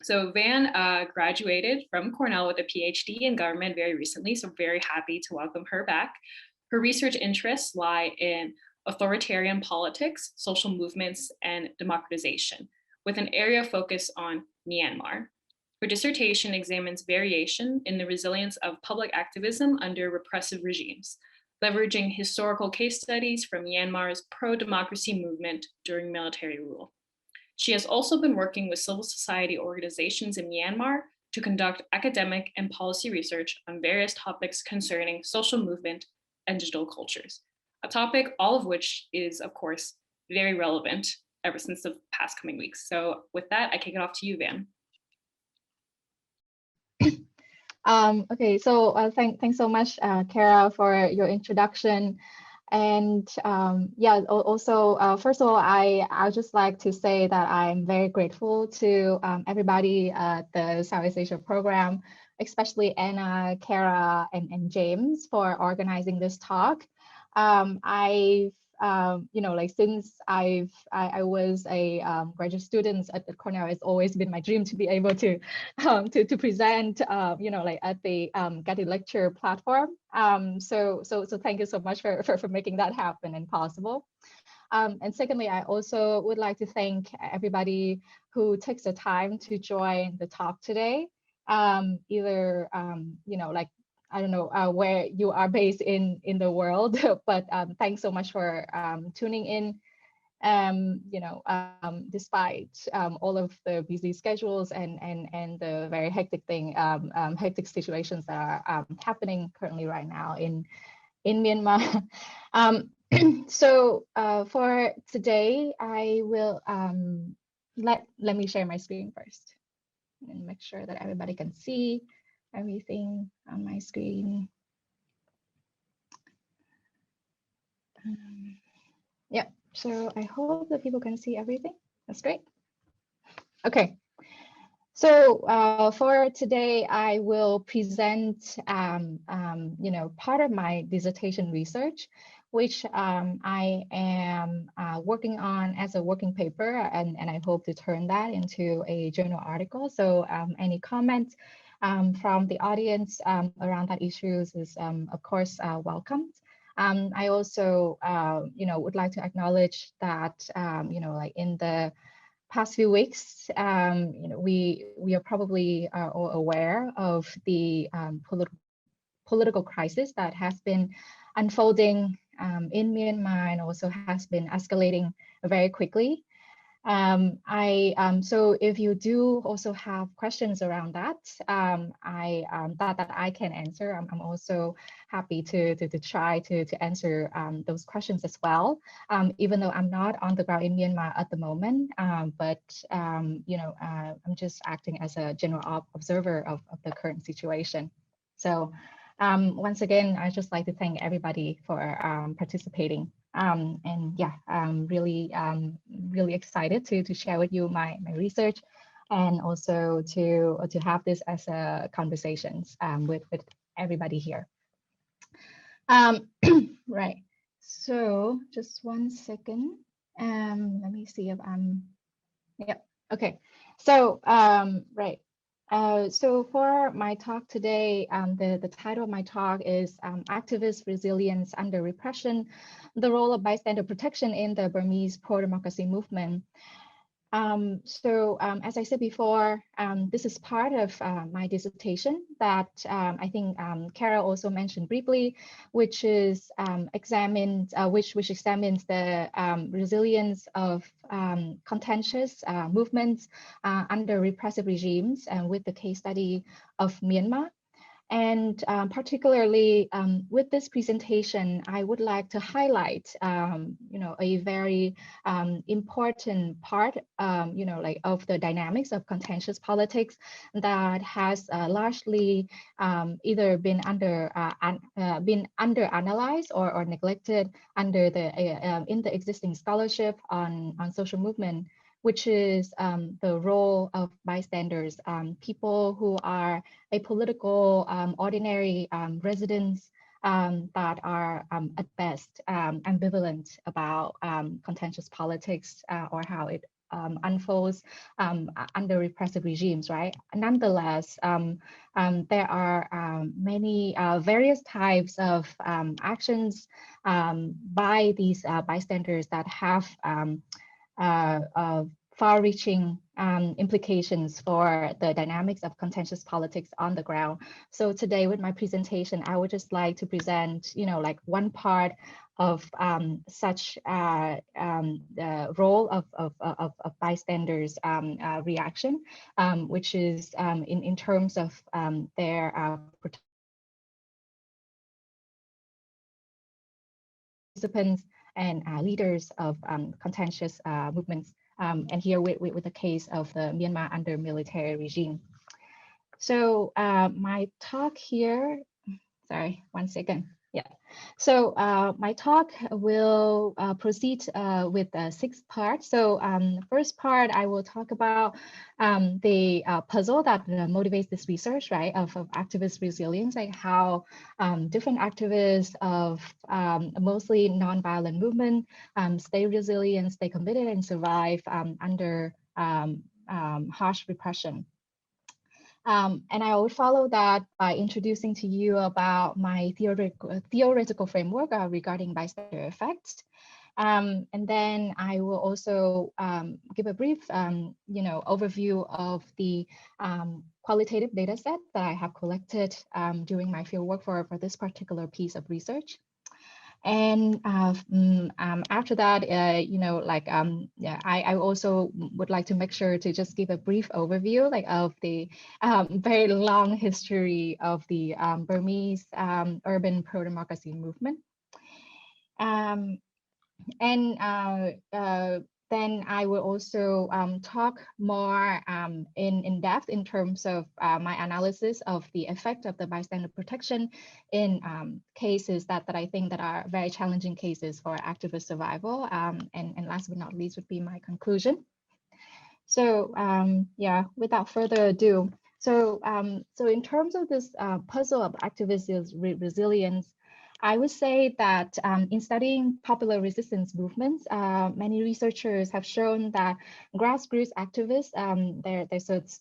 So Van graduated from Cornell with a PhD in government very recently, so very happy to welcome her back. Her research interests lie in authoritarian politics, social movements, and democratization, with an area of focus on Myanmar. Her dissertation examines variation in the resilience of public activism under repressive regimes, leveraging historical case studies from Myanmar's pro-democracy movement during military rule. She has also been working with civil society organizations in Myanmar to conduct academic and policy research on various topics concerning social movement and digital cultures, a topic all of which is, of course, very relevant ever since the past coming weeks. So with that, I kick it off to you, Van. Okay, so thanks so much, Kara, for your introduction. And yeah, also, first of all, I'd just like to say that I'm very grateful to everybody at the Southeast Asia program, especially Anna, Kara, and James for organizing this talk. Since I was a graduate student at Cornell, it's always been my dream to be able to present, at the Gatty lecture platform. So thank you so much for making that happen and possible. And secondly, I also would like to thank everybody who takes the time to join the talk today. I don't know where you are based in the world, but thanks so much for tuning in. Despite all of the busy schedules and the very hectic situations that are happening currently right now in Myanmar. So for today, I will let me share my screen first and make sure that everybody can see everything on my screen. Yeah, so I hope that people can see everything. That's great. Okay, so for today, I will present, part of my dissertation research, which I am working on as a working paper, and I hope to turn that into a journal article. So any comments from the audience around that issues is, of course, welcomed. I also, would like to acknowledge that, in the past few weeks, we are probably all aware of the political crisis that has been unfolding in Myanmar and also has been escalating very quickly. So if you do also have questions around that, that I can answer, I'm also happy to try to answer those questions as well. Even though I'm not on the ground in Myanmar at the moment, but I'm just acting as a general observer of the current situation. So once again, I'd just like to thank everybody for participating. And yeah, I'm really excited to share with you my research and also to have this as a conversations with everybody here. Right, so just 1 second. Let me see if I'm, yeah, okay. So right. So for my talk today, the title of my talk is Activist Resilience Under Repression, the Role of Bystander Protection in the Burmese Pro-Democracy Movement. As I said before, this is part of my dissertation that I think Kara also mentioned briefly, which is which examines the resilience of contentious movements under repressive regimes, and with the case study of Myanmar. And particularly with this presentation, I would like to highlight, a very important part, of the dynamics of contentious politics that has largely either been under-analyzed or neglected under in the existing scholarship on social movement, which is the role of bystanders, people who are apolitical, ordinary residents that are at best ambivalent about contentious politics or how it unfolds under repressive regimes, right? Nonetheless, there are many various types of actions by these bystanders that have far-reaching implications for the dynamics of contentious politics on the ground. So today with my presentation, I would just like to present, like one part of such the role of bystanders reaction, which is in terms of their participants and leaders of contentious movements, and here with the case of the Myanmar under military regime. So my talk here, sorry, 1 second. Yeah, so my talk will proceed with 6 parts. So first part, I will talk about the puzzle that motivates this research, right, of activist resilience, like how different activists of mostly nonviolent movement stay resilient, stay committed, and survive under harsh repression. And I will follow that by introducing to you about my theoretical framework regarding bystander effects. And then I will also give a brief, overview of the qualitative data set that I have collected during my fieldwork for this particular piece of research. And after that, I also would like to make sure to just give a brief overview of the very long history of the Burmese urban pro-democracy movement. Then I will also talk more in depth in terms of my analysis of the effect of the bystander protection in cases that I think that are very challenging cases for activist survival. And last but not least would be my conclusion. So yeah, without further ado, so in terms of this puzzle of activist resilience, I would say that in studying popular resistance movements, many researchers have shown that grassroots activists,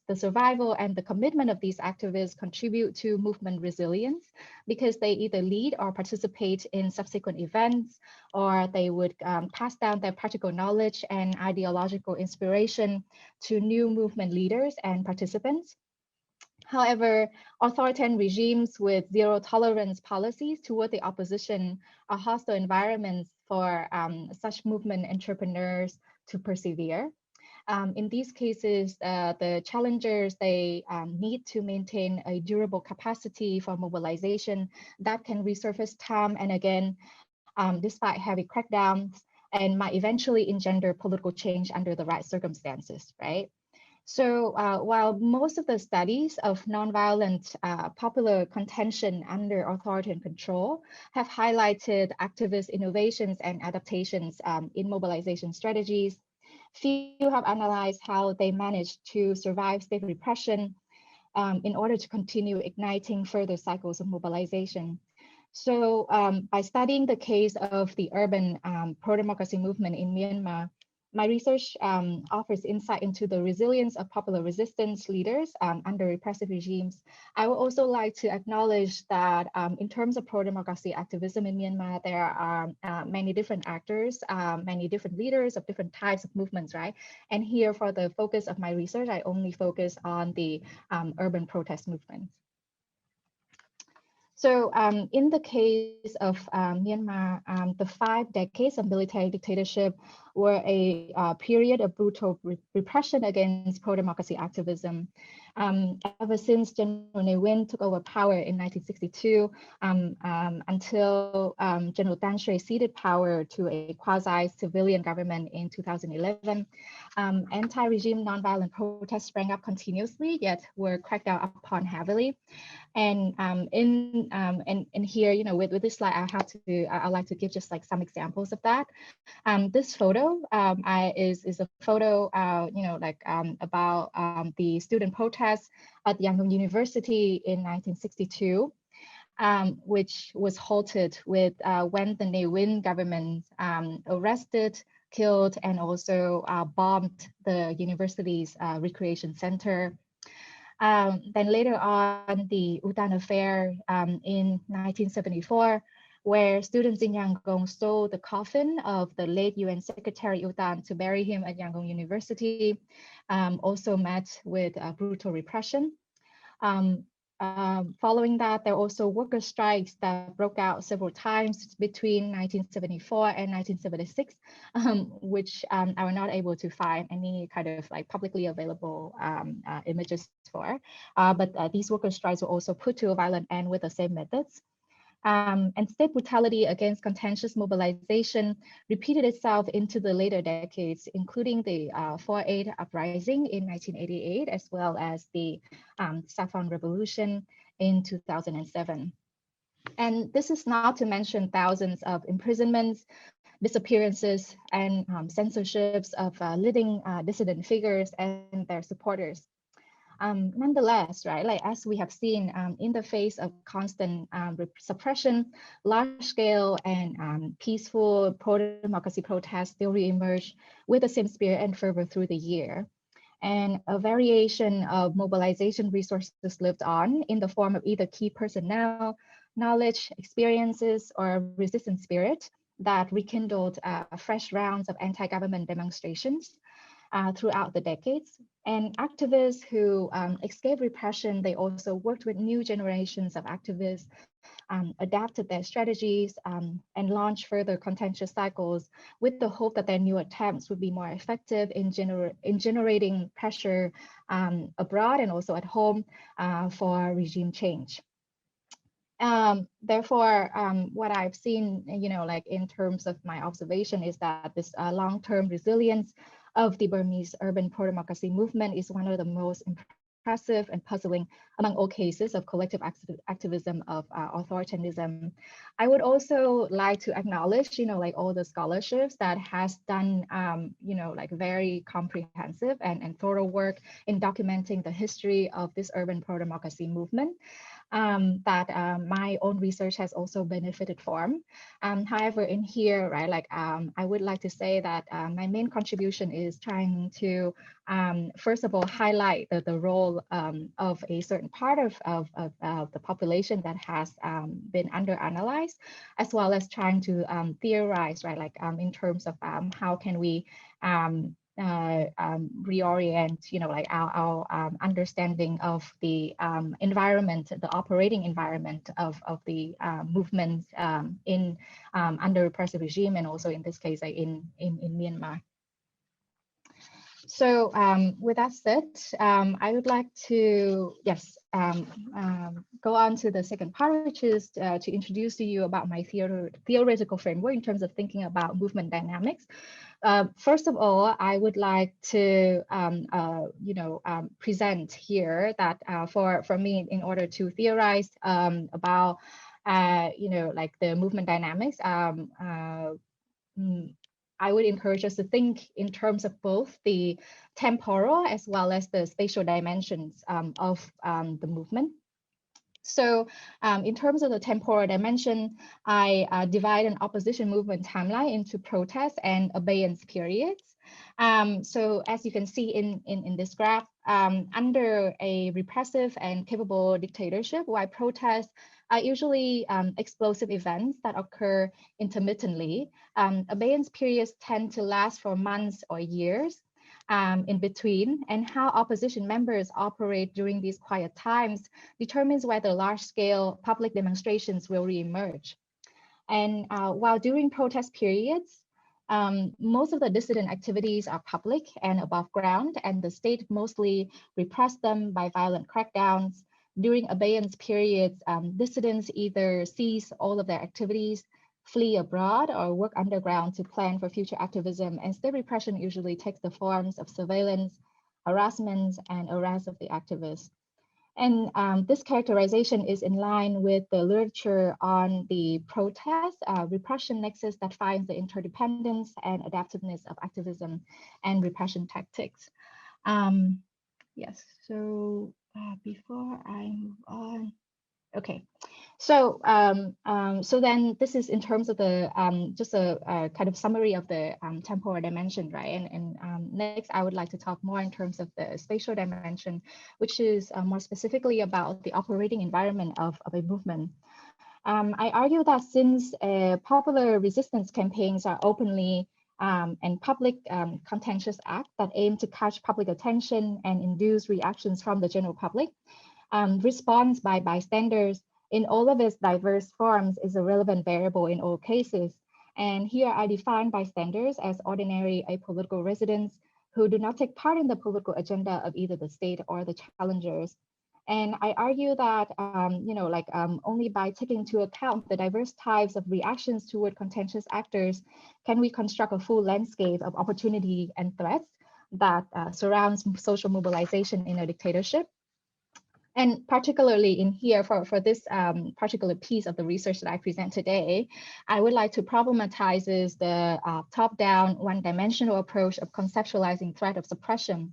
the survival and the commitment of these activists contribute to movement resilience because they either lead or participate in subsequent events, or they would pass down their practical knowledge and ideological inspiration to new movement leaders and participants. However, authoritarian regimes with zero tolerance policies toward the opposition are hostile environments for such movement entrepreneurs to persevere. In these cases, the challengers, they need to maintain a durable capacity for mobilization that can resurface time and again, despite heavy crackdowns, and might eventually engender political change under the right circumstances, right? So while most of the studies of nonviolent popular contention under authoritarian control have highlighted activist innovations and adaptations in mobilization strategies, few have analyzed how they managed to survive state repression in order to continue igniting further cycles of mobilization. So by studying the case of the urban pro-democracy movement in Myanmar, my research offers insight into the resilience of popular resistance leaders under repressive regimes. I would also like to acknowledge that in terms of pro-democracy activism in Myanmar, there are many different actors, many different leaders of different types of movements, right? And here for the focus of my research, I only focus on the urban protest movements. So in the case of Myanmar, the 5 decades of military dictatorship were a period of brutal repression against pro-democracy activism. Ever since General Ne Win took over power in 1962 until General Dan Shui ceded power to a quasi-civilian government in 2011, anti-regime nonviolent protests sprang up continuously, yet were cracked down upon heavily. And here, with this slide, I'd like to give just like some examples of that. This photo is a photo, about the student protests at Yangon University in 1962, which was halted with when the Ne Win government arrested killed and also bombed the university's recreation center. Then later on, the Utan affair in 1974, where students in Yangon stole the coffin of the late UN Secretary Utan to bury him at Yangon University, also met with brutal repression. Following that, there were also worker strikes that broke out several times between 1974 and 1976, which I was not able to find any kind of like publicly available images for. But these worker strikes were also put to a violent end with the same methods. And state brutality against contentious mobilization repeated itself into the later decades, including the 4/8 uprising in 1988, as well as the Saffron Revolution in 2007. And this is not to mention thousands of imprisonments, disappearances, and censorships of leading dissident figures and their supporters. Nonetheless, right, like as we have seen in the face of constant suppression, large-scale and peaceful pro-democracy protests still re-emerge with the same spirit and fervor through the year. And a variation of mobilization resources lived on in the form of either key personnel, knowledge, experiences, or resistance spirit that rekindled fresh rounds of anti-government demonstrations throughout the decades. And activists who escaped repression, they also worked with new generations of activists, adapted their strategies, and launched further contentious cycles with the hope that their new attempts would be more effective in generating pressure abroad and also at home for regime change. Therefore, what I've seen, like in terms of my observation is that this long-term resilience of the Burmese urban pro-democracy movement is one of the most impressive and puzzling among all cases of collective activism of authoritarianism. I would also like to acknowledge, like all the scholarships that has done, like very comprehensive and thorough work in documenting the history of this urban pro-democracy movement. That my own research has also benefited from. However, in here, right, like I would like to say that my main contribution is trying to, first of all, highlight the role of a certain part of the population that has been under-analyzed, as well as trying to theorize, right, like in terms of how can we reorient, like our understanding of the environment, the operating environment of the movement in under repressive regime, and also in this case in Myanmar. So with that said, I would like to, yes, go on to the second part, which is to introduce to you about my theoretical framework in terms of thinking about movement dynamics. First of all, I would like to, present here that for me, in order to theorize about, like the movement dynamics, I would encourage us to think in terms of both the temporal as well as the spatial dimensions of the movement. So in terms of the temporal dimension, I divide an opposition movement timeline into protest and abeyance periods. So as you can see in this graph, under a repressive and capable dictatorship, while protests are usually explosive events that occur intermittently, abeyance periods tend to last for months or years. In between, and how opposition members operate during these quiet times determines whether large-scale public demonstrations will reemerge. And while during protest periods, most of the dissident activities are public and above ground, and the state mostly repressed them by violent crackdowns. During abeyance periods, dissidents either cease all of their activities, flee abroad, or work underground to plan for future activism, and state repression usually takes the forms of surveillance, harassment, and arrest of the activists. And this characterization is in line with the literature on the protest repression nexus that finds the interdependence and adaptiveness of activism and repression tactics. Yes, so before I move on, Okay. So, so then this is in terms of the just a kind of summary of the temporal dimension, right? And next, I would like to talk more in terms of the spatial dimension, which is more specifically about the operating environment of a movement. I argue that since popular resistance campaigns are openly and public contentious acts that aim to catch public attention and induce reactions from the general public, response by bystanders in all of its diverse forms is a relevant variable in all cases. And here I define bystanders as ordinary apolitical residents who do not take part in the political agenda of either the state or the challengers. And I argue that, only by taking into account the diverse types of reactions toward contentious actors, can we construct a full landscape of opportunity and threats that surrounds social mobilization in a dictatorship. And particularly in here for this particular piece of the research that I present today, I would like to problematize the top-down, one-dimensional approach of conceptualizing threat of suppression.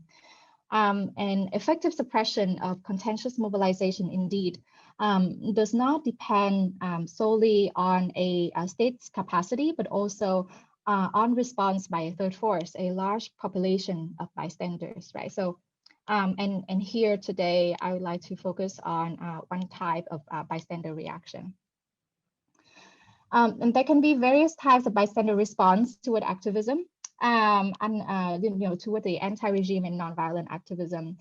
And effective suppression of contentious mobilization indeed does not depend solely on a state's capacity, but also on response by a third force, a large population of bystanders, right? So, and here today, I would like to focus on one type of bystander reaction. And there can be various types of bystander response toward activism. Toward the anti-regime and nonviolent activism.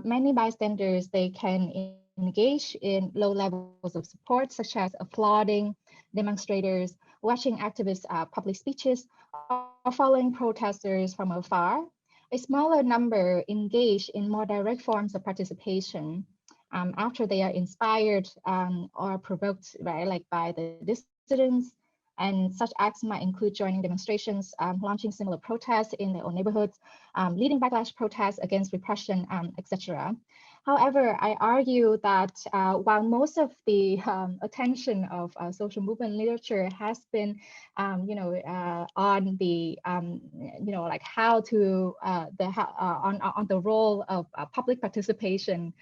Many bystanders, they can engage in low levels of support, such as applauding demonstrators, watching activists' public speeches, or following protesters from afar. A smaller number engage in more direct forms of participation after they are inspired or provoked, right, like by the dissidents. And such acts might include joining demonstrations, launching similar protests in their own neighborhoods, leading backlash protests against repression, etc. However, I argue that while most of the attention of social movement literature has been, on the, like how to on the role of public participation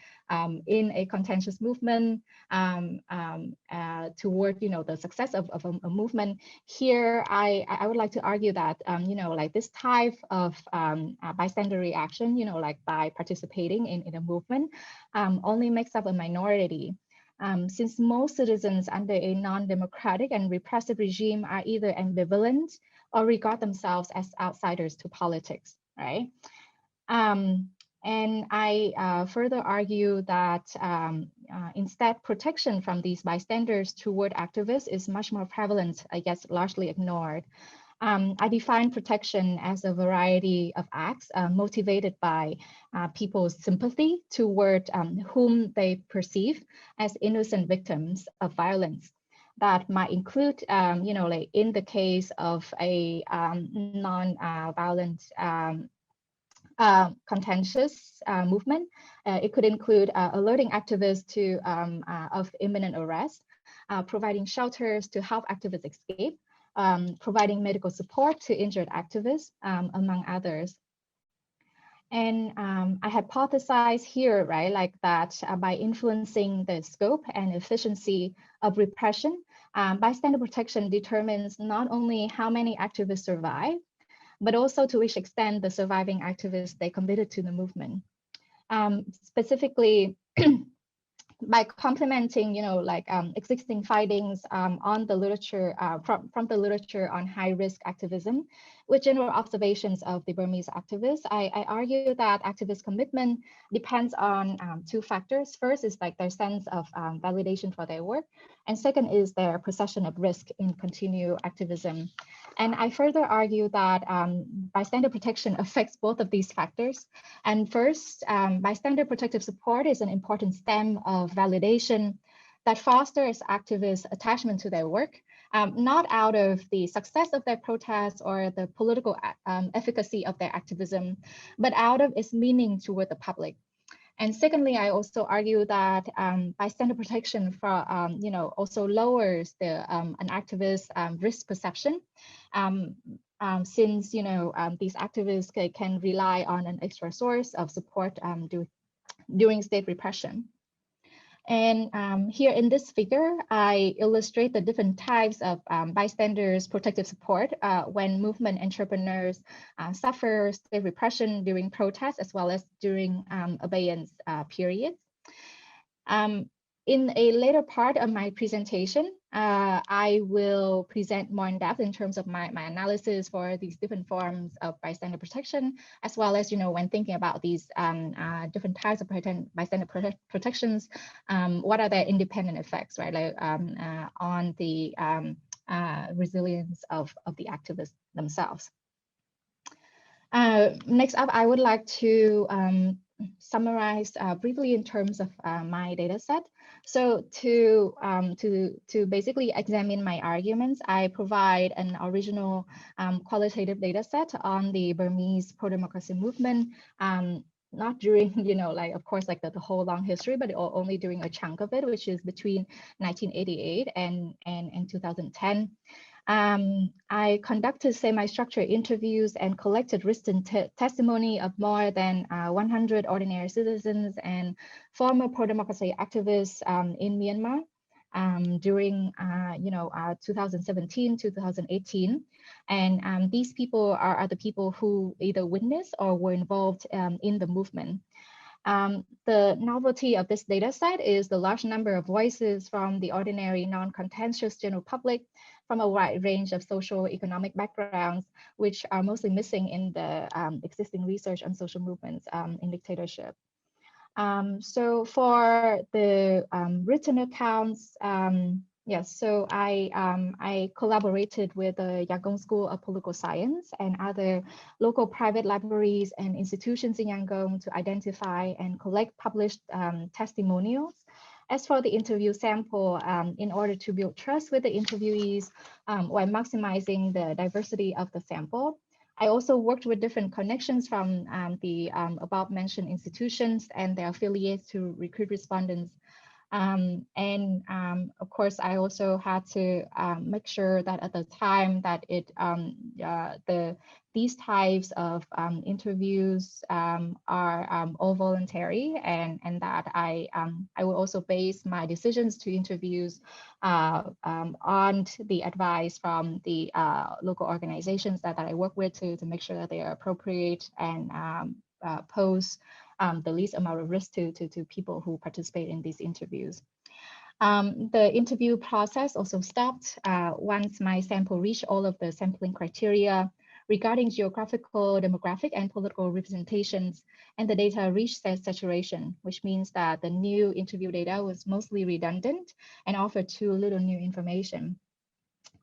in a contentious movement toward, the success of a movement. Here, I would like to argue that, like this type of bystander reaction, like by participating in a movement, only makes up a minority. Since most citizens under a non-democratic and repressive regime are either ambivalent or regard themselves as outsiders to politics, right? And I further argue that instead protection from these bystanders toward activists is much more prevalent, I guess largely ignored. I define protection as a variety of acts motivated by people's sympathy toward whom they perceive as innocent victims of violence. That might include, like in the case of a non-violent contentious movement, it could include alerting activists to of imminent arrest, providing shelters to help activists escape, providing medical support to injured activists, among others. And I hypothesize here, right, like that by influencing the scope and efficiency of repression, bystander protection determines not only how many activists survive, but also to which extent the surviving activists they committed to the movement. Specifically, by complementing, existing findings on the literature, from the literature on high-risk activism, with general observations of the Burmese activists, I argue that activist commitment depends on two factors. First is like their sense of validation for their work, and second is their perception of risk in continued activism. And I further argue that bystander protection affects both of these factors. And first, bystander protective support is an important stem of validation that fosters activists' attachment to their work, not out of the success of their protests or the political efficacy of their activism, but out of its meaning toward the public. And secondly, I also argue that bystander protection for, also lowers the an activist's risk perception, since these activists can rely on an extra source of support during state repression. And here in this figure, I illustrate the different types of bystanders protective support when movement entrepreneurs suffer state repression during protests, as well as during abeyance periods. In a later part of my presentation, I will present more in depth in terms of my analysis for these different forms of bystander protection, as well as, when thinking about these different types of bystander protections, what are their independent effects, right, like on the resilience of the activists themselves. Next up, I would like to summarize briefly in terms of my data set. So to basically examine my arguments, I provide an original qualitative data set on the Burmese pro-democracy movement, not during, of course, like the whole long history, but only during a chunk of it, which is between 1988 and 2010. I conducted semi-structured interviews and collected written testimony of more than 100 ordinary citizens and former pro-democracy activists in Myanmar during 2017, 2018. And these people are the people who either witnessed or were involved in the movement. The novelty of this data set is the large number of voices from the ordinary non-contentious general public from a wide range of social economic backgrounds, which are mostly missing in the existing research on social movements in dictatorship. So for the written accounts, yes, so I collaborated with the Yangon School of Political Science and other local private libraries and institutions in Yangon to identify and collect published testimonials. As for the interview sample, in order to build trust with the interviewees while maximizing the diversity of the sample, I also worked with different connections from the above mentioned institutions and their affiliates to recruit respondents. Of course, I also had to make sure that at the time that these types of interviews are all voluntary, and that I will also base my decisions to interviews on the advice from the local organizations that I work with to make sure that they are appropriate and pose the least amount of risk to people who participate in these interviews. The interview process also stopped once my sample reached all of the sampling criteria regarding geographical, demographic, and political representations, and the data reached saturation, which means that the new interview data was mostly redundant and offered too little new information.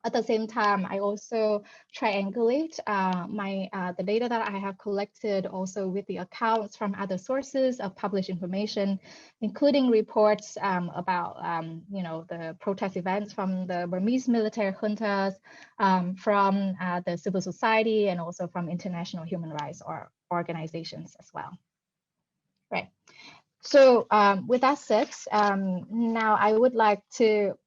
At the same time, I also triangulate the data that I have collected also with the accounts from other sources of published information, including reports about the protest events from the Burmese military juntas, from the civil society, and also from international human rights organizations as well. Right. So with that said, now I would like to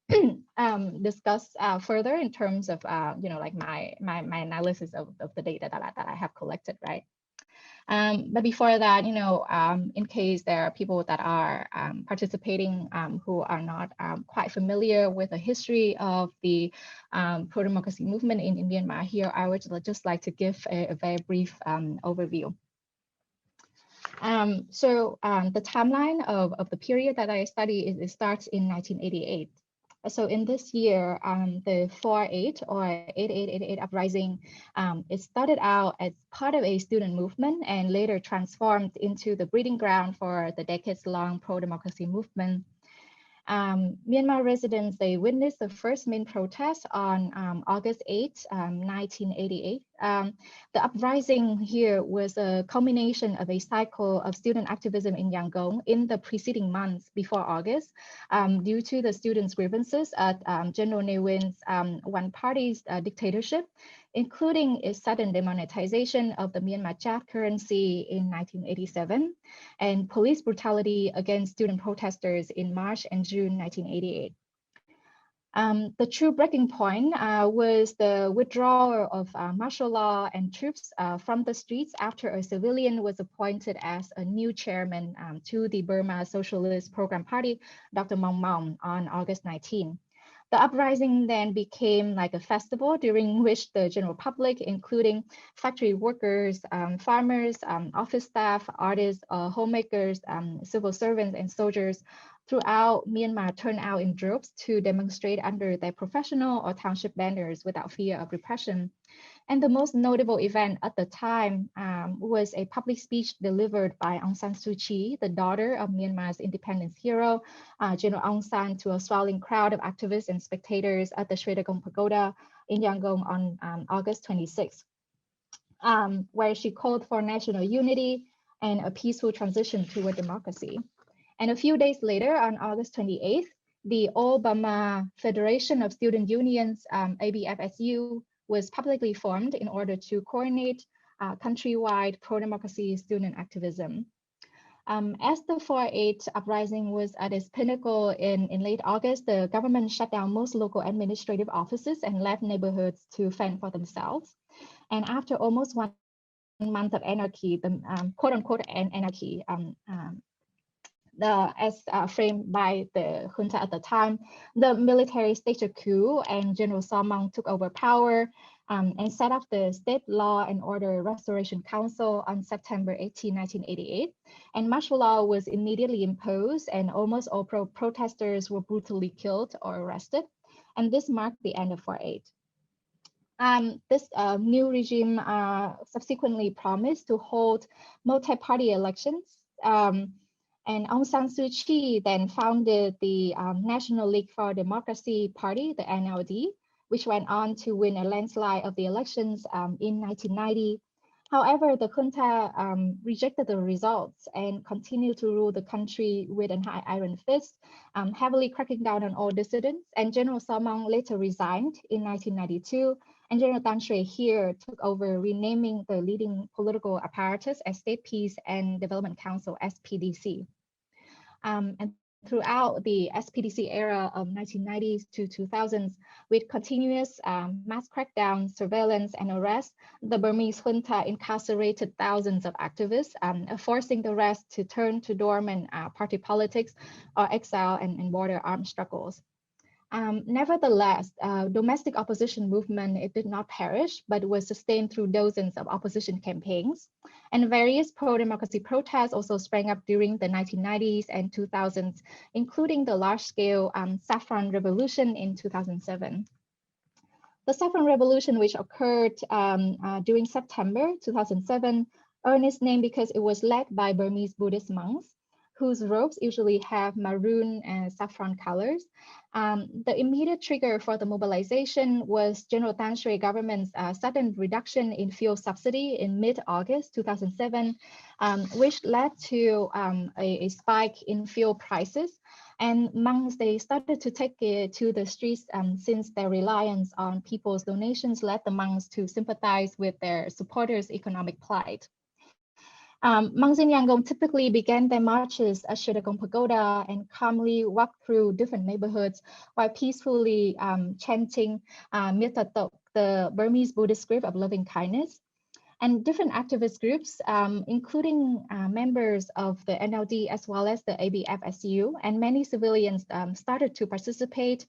discuss further in terms of like my analysis of the data that I have collected, right? But before that, in case there are people that are participating who are not quite familiar with the history of the pro-democracy movement in Myanmar, here I would just like to give a very brief overview. The timeline of the period that I study it starts in 1988. So in this year, the 4/8 or 8888 uprising, it started out as part of a student movement and later transformed into the breeding ground for the decades-long pro-democracy movement. Myanmar residents, they witnessed the first main protest on August 8, 1988. The uprising here was a culmination of a cycle of student activism in Yangon in the preceding months before August, due to the students' grievances at General Ne Win's one-party dictatorship, including its sudden demonetization of the Myanmar Kyat currency in 1987, and police brutality against student protesters in March and June 1988. The true breaking point was the withdrawal of martial law and troops from the streets after a civilian was appointed as a new chairman to the Burma Socialist Program Party, Dr. Maung Maung, on August 19. The uprising then became like a festival during which the general public, including factory workers, farmers, office staff, artists, homemakers, civil servants, and soldiers throughout Myanmar turned out in droves to demonstrate under their professional or township banners without fear of repression. And the most notable event at the time was a public speech delivered by Aung San Suu Kyi, the daughter of Myanmar's independence hero, General Aung San, to a swelling crowd of activists and spectators at the Shwedagon Pagoda in Yangon on August 26, where she called for national unity and a peaceful transition toward democracy. And a few days later, on August 28th, the All Burma Federation of Student Unions, ABFSU, was publicly formed in order to coordinate countrywide pro-democracy student activism. As the 4/8 uprising was at its pinnacle in late August, the government shut down most local administrative offices and left neighborhoods to fend for themselves. And after almost 1 month of anarchy, the quote-unquote anarchy, as framed by the junta at the time, the military staged a coup and General Samang took over power and set up the State Law and Order Restoration Council on September 18, 1988. And martial law was immediately imposed and almost all protesters were brutally killed or arrested. And this marked the end of 4/8. This new regime subsequently promised to hold multi-party elections. And Aung San Suu Kyi then founded the National League for Democracy Party, the NLD, which went on to win a landslide of the elections in 1990. However, the junta rejected the results and continued to rule the country with an iron fist, heavily cracking down on all dissidents. And General Samang later resigned in 1992, and General Tan Shui here took over, renaming the leading political apparatus as State Peace and Development Council, SPDC. And throughout the SPDC era of 1990s to 2000s, with continuous mass crackdowns, surveillance, and arrests, the Burmese junta incarcerated thousands of activists, forcing the rest to turn to dormant party politics or exile and border armed struggles. Nevertheless, domestic opposition movement, it did not perish, but was sustained through dozens of opposition campaigns. And various pro-democracy protests also sprang up during the 1990s and 2000s, including the large-scale Saffron Revolution in 2007. The Saffron Revolution, which occurred during September 2007, earned its name because it was led by Burmese Buddhist monks, whose robes usually have maroon and saffron colors. The immediate trigger for the mobilization was General Tan Shui government's sudden reduction in fuel subsidy in mid-August 2007, which led to a spike in fuel prices. And monks, they started to take it to the streets since their reliance on people's donations led the monks to sympathize with their supporters' economic plight. Monks in Yangon typically began their marches at Shwedagon Pagoda and calmly walked through different neighborhoods while peacefully chanting Mirtatok, the Burmese Buddhist script of loving kindness. And different activist groups, including members of the NLD as well as the ABFSU, and many civilians started to participate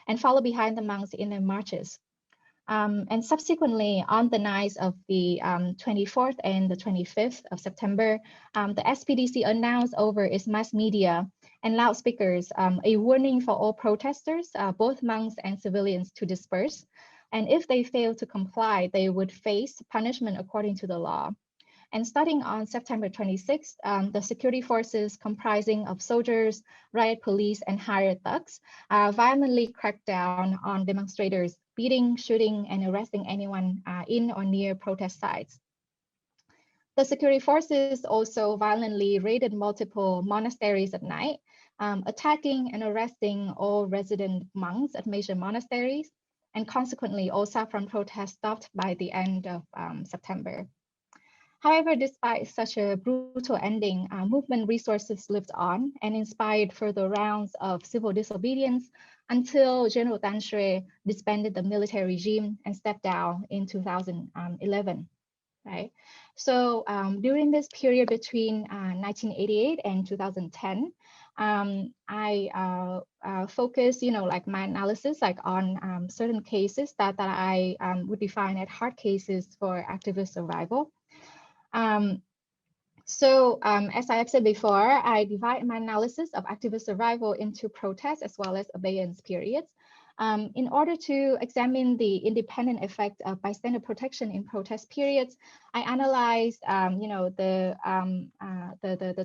and follow behind the monks in their marches. And subsequently, on the nights of the 24th and the 25th of September, the SPDC announced over its mass media and loudspeakers a warning for all protesters, both monks and civilians, to disperse. And if they fail to comply, they would face punishment according to the law. And starting on September 26th, the security forces comprising of soldiers, riot police, and hired thugs violently cracked down on demonstrators, beating, shooting, and arresting anyone in or near protest sites. The security forces also violently raided multiple monasteries at night, attacking and arresting all resident monks at major monasteries, and consequently all saffron protests stopped by the end of September. However, despite such a brutal ending, movement resources lived on and inspired further rounds of civil disobedience until General Tan Shui disbanded the military regime and stepped down in 2011. Right. So during this period between 1988 and 2010, I focused, like my analysis, like on certain cases that I would define as hard cases for activist survival. As I have said before, I divide my analysis of activist survival into protest as well as abeyance periods. In order to examine the independent effect of bystander protection in protest periods, I analyzed, the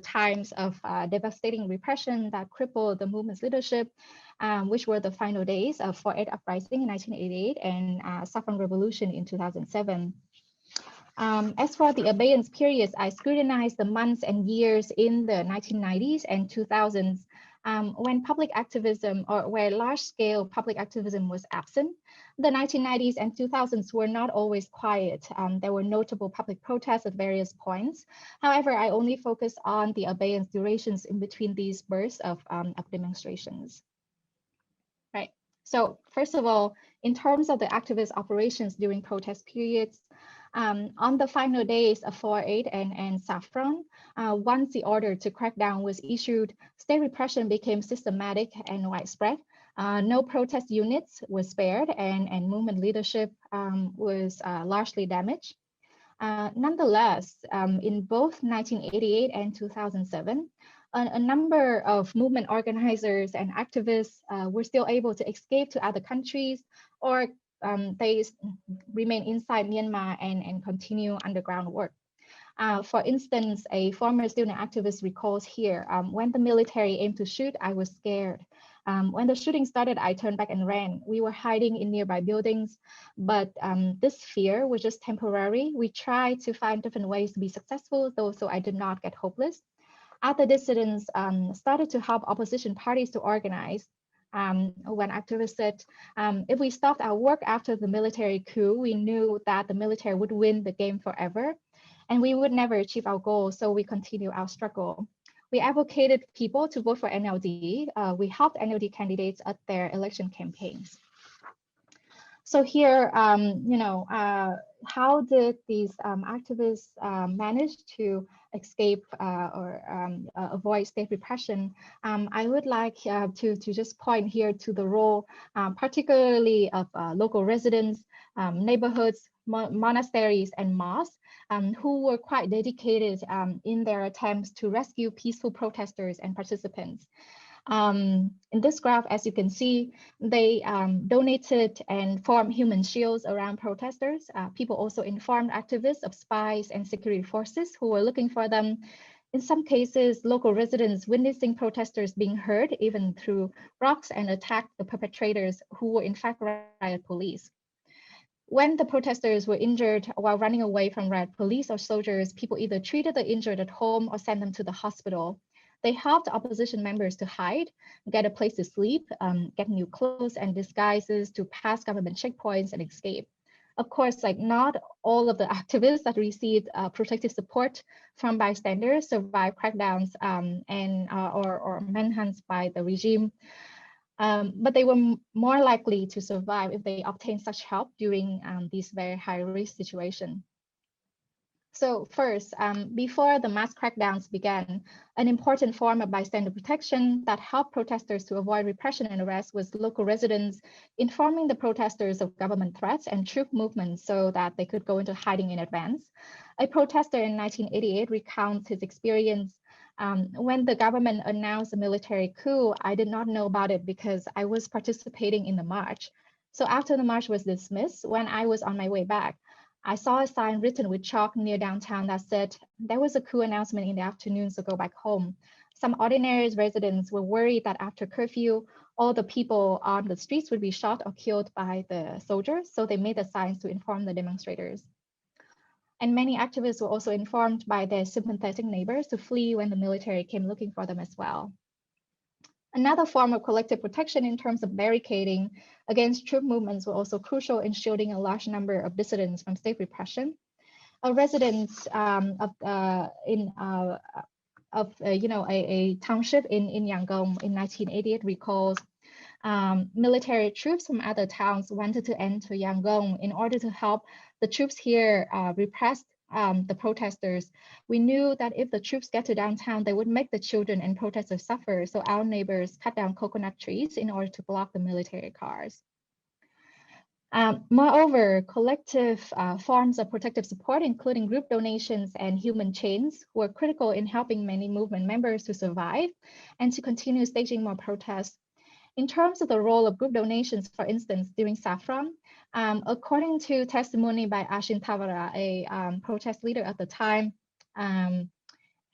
times of devastating repression that crippled the movement's leadership, which were the final days of 4/8 uprising in 1988 and Saffron Revolution in 2007. As for the abeyance periods, I scrutinized the months and years in the 1990s and 2000s when public activism or where large-scale public activism was absent. The 1990s and 2000s were not always quiet. There were notable public protests at various points. However, I only focused on the abeyance durations in between these bursts of demonstrations. Right. So first of all, in terms of the activist operations during protest periods, on the final days of 4/8 and Saffron, once the order to crack down was issued, state repression became systematic and widespread. No protest units were spared and movement leadership was largely damaged. Nonetheless, in both 1988 and 2007, a number of movement organizers and activists were still able to escape to other countries, or they remain inside Myanmar and continue underground work. For instance, a former student activist recalls here, when the military aimed to shoot, I was scared. When the shooting started, I turned back and ran. We were hiding in nearby buildings, but this fear was just temporary. We tried to find different ways to be successful, though, so I did not get hopeless. Other dissidents started to help opposition parties to organize. When activists said, if we stopped our work after the military coup, we knew that the military would win the game forever, and we would never achieve our goal, so we continue our struggle. We advocated people to vote for NLD. We helped NLD candidates at their election campaigns. So here, how did these activists manage to escape or avoid state repression? I would like to just point here to the role, particularly of local residents, neighborhoods, monasteries, and mosques, who were quite dedicated in their attempts to rescue peaceful protesters and participants. In this graph, as you can see, they donated and formed human shields around protesters. People also informed activists of spies and security forces who were looking for them. In some cases, local residents witnessing protesters being hurt even through rocks and attacked the perpetrators, who were in fact riot police. When the protesters were injured while running away from riot police or soldiers, people either treated the injured at home or sent them to the hospital. They helped opposition members to hide, get a place to sleep, get new clothes and disguises to pass government checkpoints and escape. Of course, like not all of the activists that received protective support from bystanders survived crackdowns or manhunts by the regime. But they were more likely to survive if they obtained such help during these very high-risk situations. So first, before the mass crackdowns began, an important form of bystander protection that helped protesters to avoid repression and arrest was local residents informing the protesters of government threats and troop movements so that they could go into hiding in advance. A protester in 1988 recounts his experience. When the government announced a military coup, I did not know about it because I was participating in the march. So after the march was dismissed, when I was on my way back, I saw a sign written with chalk near downtown that said, there was a coup announcement in the afternoon, so go back home. Some ordinary residents were worried that after curfew, all the people on the streets would be shot or killed by the soldiers, so they made the signs to inform the demonstrators. And many activists were also informed by their sympathetic neighbors to flee when the military came looking for them as well. Another form of collective protection in terms of barricading against troop movements were also crucial in shielding a large number of dissidents from state repression. a resident a township in Yangon in 1988 recalls military troops from other towns wanted to enter Yangon in order to help the troops here repress the protesters. We knew that if the troops get to downtown, they would make the children and protesters suffer. So our neighbors cut down coconut trees in order to block the military cars. Moreover, collective forms of protective support, including group donations and human chains, were critical in helping many movement members to survive and to continue staging more protests. In terms of the role of group donations, for instance, during Saffron, according to testimony by Ashin Tavara, a protest leader at the time,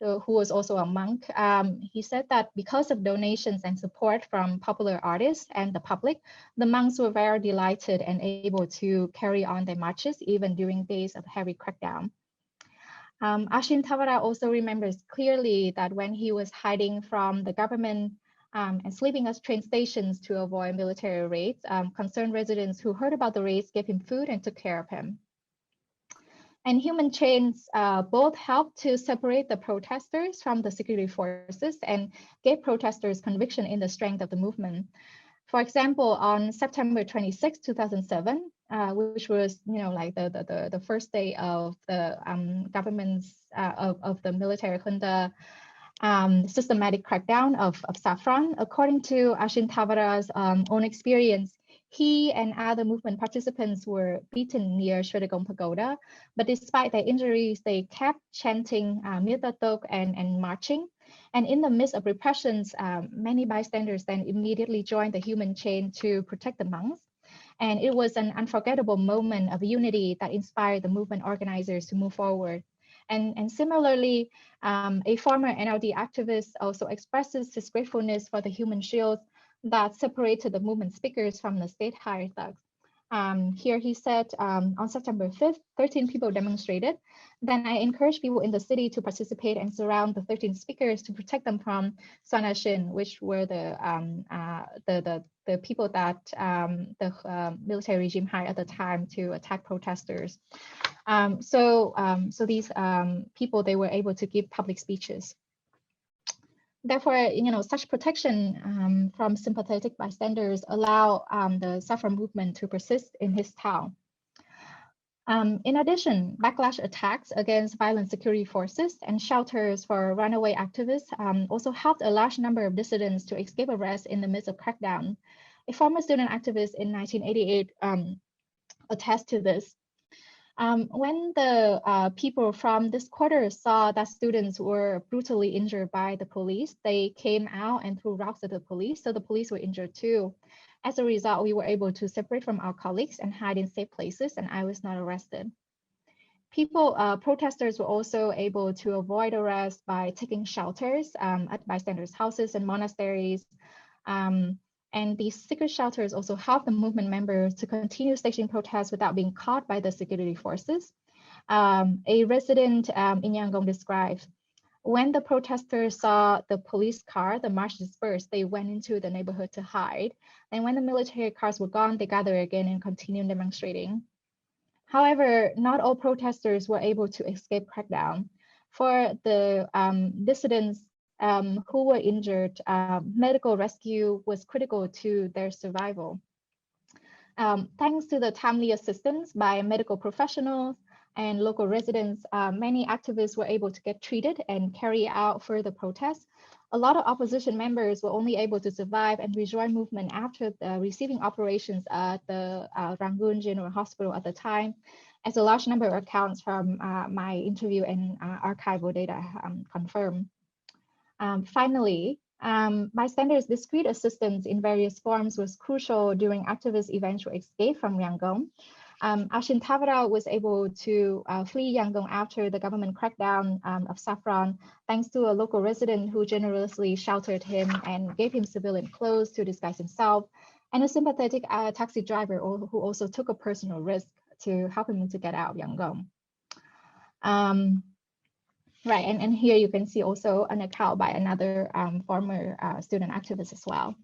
who was also a monk, he said that because of donations and support from popular artists and the public, the monks were very delighted and able to carry on their marches even during days of heavy crackdown. Ashin Tavara also remembers clearly that when he was hiding from the government and sleeping at train stations to avoid military raids, concerned residents who heard about the raids gave him food and took care of him. And human chains both helped to separate the protesters from the security forces and gave protesters conviction in the strength of the movement. For example, on September 26, 2007, which was like the first day of the government's of the military junta systematic crackdown of Saffron, according to Ashin Tavara's own experience, he and other movement participants were beaten near Shwedagon Pagoda, but despite their injuries, they kept chanting Mirtatok and marching. And in the midst of repressions, many bystanders then immediately joined the human chain to protect the monks. And it was an unforgettable moment of unity that inspired the movement organizers to move forward. And similarly, a former NLD activist also expresses his gratefulness for the human shields that separated the movement speakers from the state hired thugs. Here he said, on September 5th, 13 people demonstrated. Then I encouraged people in the city to participate and surround the 13 speakers to protect them from Swanashin, which were the people that the military regime hired at the time to attack protesters. So these people, they were able to give public speeches. Therefore, such protection from sympathetic bystanders allow the Saffron movement to persist in his town. In addition, backlash attacks against violent security forces and shelters for runaway activists also helped a large number of dissidents to escape arrest in the midst of crackdown. A former student activist in 1988 attests to this. When the people from this quarter saw that students were brutally injured by the police, they came out and threw rocks at the police, so the police were injured too. As a result, we were able to separate from our colleagues and hide in safe places, and I was not arrested. Protesters were also able to avoid arrest by taking shelters at bystanders' houses and monasteries. And these secret shelters also helped the movement members to continue staging protests without being caught by the security forces. A resident in Yangon described, when the protesters saw the police car, the march dispersed, they went into the neighborhood to hide. And when the military cars were gone, they gathered again and continued demonstrating. However, not all protesters were able to escape crackdown. For the dissidents who were injured, medical rescue was critical to their survival. Thanks to the timely assistance by medical professionals and local residents, many activists were able to get treated and carry out further protests. A lot of opposition members were only able to survive and rejoin movement after receiving operations at the Rangoon General Hospital at the time, as a large number of accounts from my interview and archival data confirm. Finally, bystanders' discrete assistance in various forms was crucial during activists' eventual escape from Yangon. Ashin Tavara was able to flee Yangon after the government crackdown of Saffron, thanks to a local resident who generously sheltered him and gave him civilian clothes to disguise himself, and a sympathetic taxi driver who also took a personal risk to help him to get out of Yangon. Right, and here you can see also an account by another former student activist as well.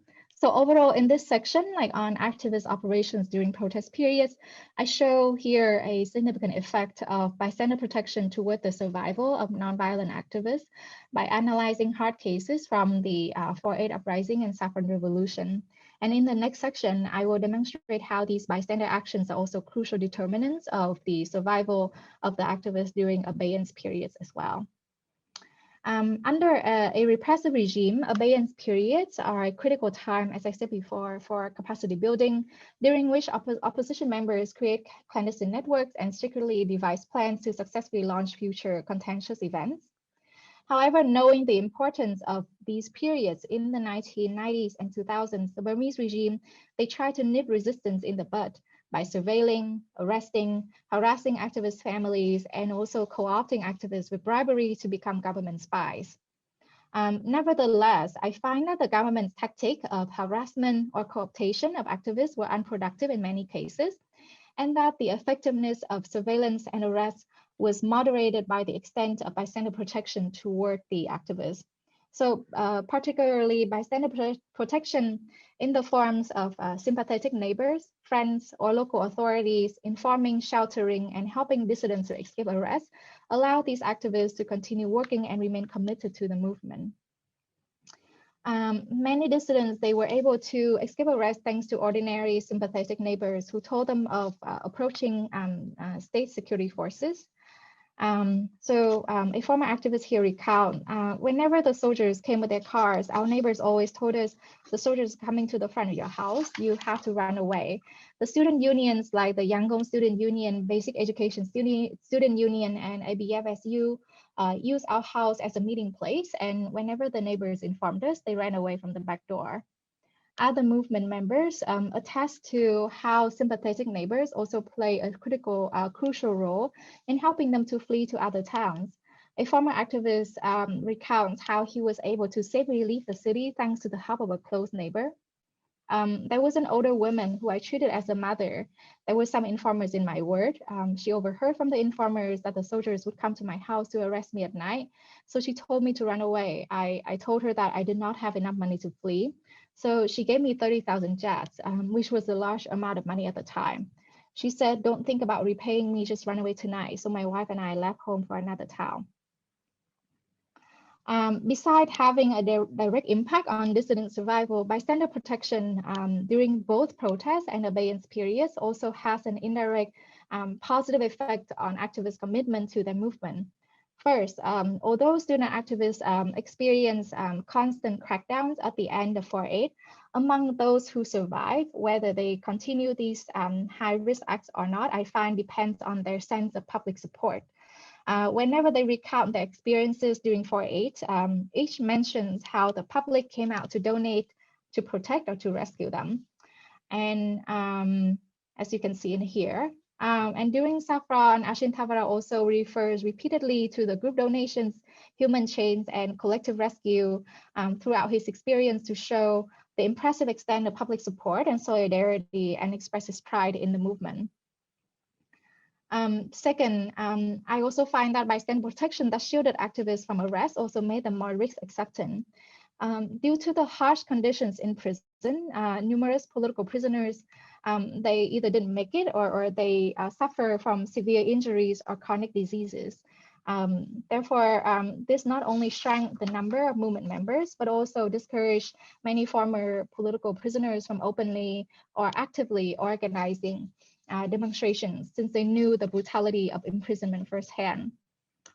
So overall, in this section, like on activist operations during protest periods, I show here a significant effect of bystander protection toward the survival of nonviolent activists by analyzing hard cases from the 4/8 uprising and Saffron Revolution. And in the next section, I will demonstrate how these bystander actions are also crucial determinants of the survival of the activists during abeyance periods as well. Under a repressive regime, abeyance periods are a critical time, as I said before, for capacity building, during which opposition members create clandestine networks and secretly devise plans to successfully launch future contentious events. However, knowing the importance of these periods in the 1990s and 2000s, the Burmese regime, they tried to nip resistance in the bud by surveilling, arresting, harassing activist families, and also co-opting activists with bribery to become government spies. Nevertheless, I find that the government's tactic of harassment or co-optation of activists were unproductive in many cases, and that the effectiveness of surveillance and arrest was moderated by the extent of bystander protection toward the activists. So particularly bystander protection in the forms of sympathetic neighbors, friends, or local authorities informing, sheltering, and helping dissidents to escape arrest allow these activists to continue working and remain committed to the movement. Many dissidents, they were able to escape arrest thanks to ordinary sympathetic neighbors who told them of approaching state security forces. A former activist here recount, whenever the soldiers came with their cars, our neighbors always told us, the soldiers coming to the front of your house, you have to run away. The student unions like the Yangon Student Union, Basic Education Student Union, and ABFSU use our house as a meeting place, and whenever the neighbors informed us, they ran away from the back door. Other movement members attest to how sympathetic neighbors also play a crucial role in helping them to flee to other towns. A former activist recounts how he was able to safely leave the city thanks to the help of a close neighbor. There was an older woman who I treated as a mother. There were some informers in my ward. She overheard from the informers that the soldiers would come to my house to arrest me at night. So she told me to run away. I told her that I did not have enough money to flee. So she gave me 30,000 jats, which was a large amount of money at the time. She said, don't think about repaying me, just run away tonight. So my wife and I left home for another town. Besides having a direct impact on dissident survival, bystander protection during both protest and abeyance periods also has an indirect positive effect on activist commitment to their movement. First, although student activists experience constant crackdowns at the end of 4/8, among those who survive, whether they continue these high-risk acts or not, I find depends on their sense of public support. Whenever they recount their experiences during 4/8, each mentions how the public came out to donate, to protect, or to rescue them. And as you can see in here, and during Saffron, Ashin Tavara also refers repeatedly to the group donations, human chains, and collective rescue throughout his experience to show the impressive extent of public support and solidarity and express his pride in the movement. Second, I also find that bystander protection that shielded activists from arrest also made them more risk accepting. Due to the harsh conditions in prison, numerous political prisoners, they either didn't make it or they suffer from severe injuries or chronic diseases. Therefore, this not only shrank the number of movement members, but also discouraged many former political prisoners from openly or actively organizing demonstrations, since they knew the brutality of imprisonment firsthand.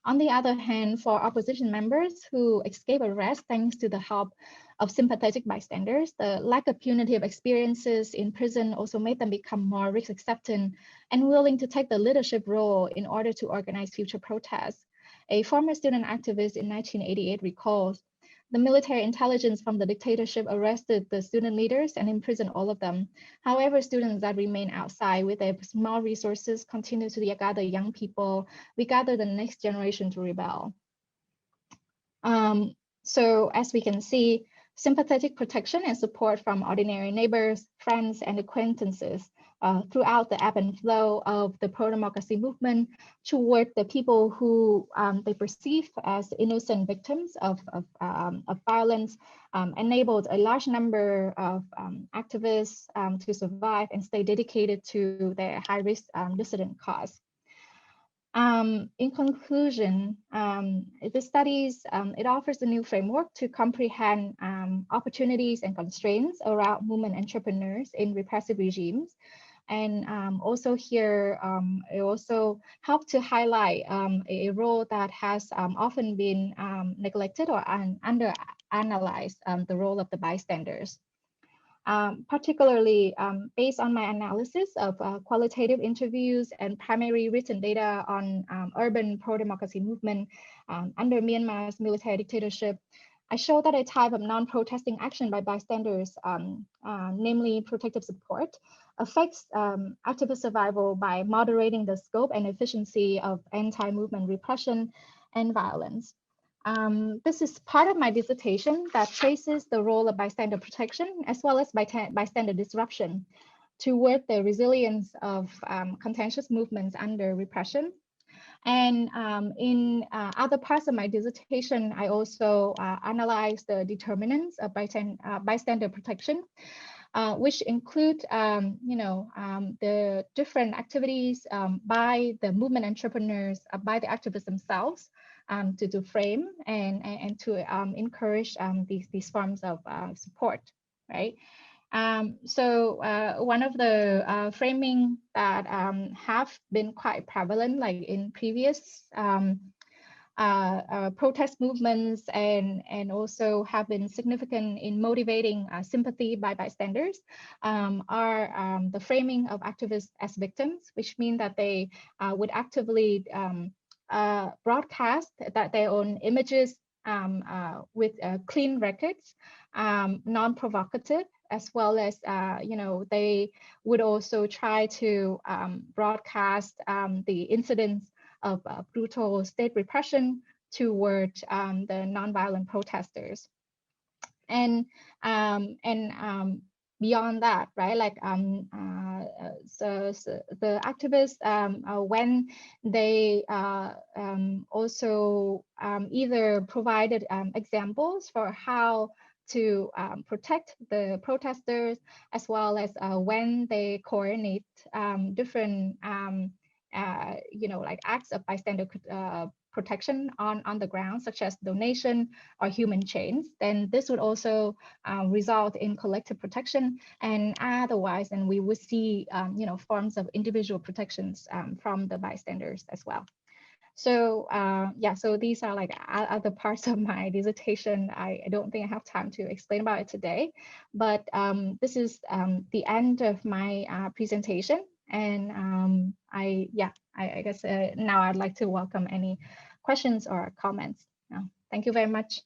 On the other hand, for opposition members who escape arrest thanks to the help of sympathetic bystanders, the lack of punitive experiences in prison also made them become more risk accepting and willing to take the leadership role in order to organize future protests. A former student activist in 1988 recalls, the military intelligence from the dictatorship arrested the student leaders and imprisoned all of them. However, students that remain outside with their small resources continue to gather young people. We gather the next generation to rebel. So as we can see, sympathetic protection and support from ordinary neighbors, friends, and acquaintances throughout the ebb and flow of the pro-democracy movement toward the people who they perceive as innocent victims of violence, enabled a large number of activists to survive and stay dedicated to their high-risk dissident cause. In conclusion, the studies, it offers a new framework to comprehend opportunities and constraints around women entrepreneurs in repressive regimes. And also here, it also helped to highlight a role that has often been neglected or under-analyzed, the role of the bystanders. Particularly based on my analysis of qualitative interviews and primary written data on urban pro-democracy movement under Myanmar's military dictatorship, I show that a type of non-protesting action by bystanders, namely protective support, affects activist survival by moderating the scope and efficiency of anti-movement repression and violence. This is part of my dissertation that traces the role of bystander protection as well as bystander disruption toward the resilience of contentious movements under repression. And in other parts of my dissertation, I also analyzed the determinants of bystander protection, which include, the different activities by the movement entrepreneurs, by the activists themselves, to frame and to encourage these forms of support, right? So one of the framing that have been quite prevalent, like in previous protest movements and also have been significant in motivating sympathy by bystanders, are the framing of activists as victims, which mean that they would actively broadcast that their own images with clean records, non-provocative, as well as they would also try to broadcast the incidents of brutal state repression toward the nonviolent protesters. And beyond that, right, like so the activists, when they also either provided examples for how to protect the protesters, as well as when they coordinate different like acts of bystander protection on the ground, such as donation or human chains, then this would also result in collective protection, and otherwise, and we would see forms of individual protections from the bystanders as well. So yeah, so these are like other parts of my dissertation. I don't think I have time to explain about it today, but this is the end of my presentation. And I guess now I'd like to welcome any questions or comments. Thank you very much.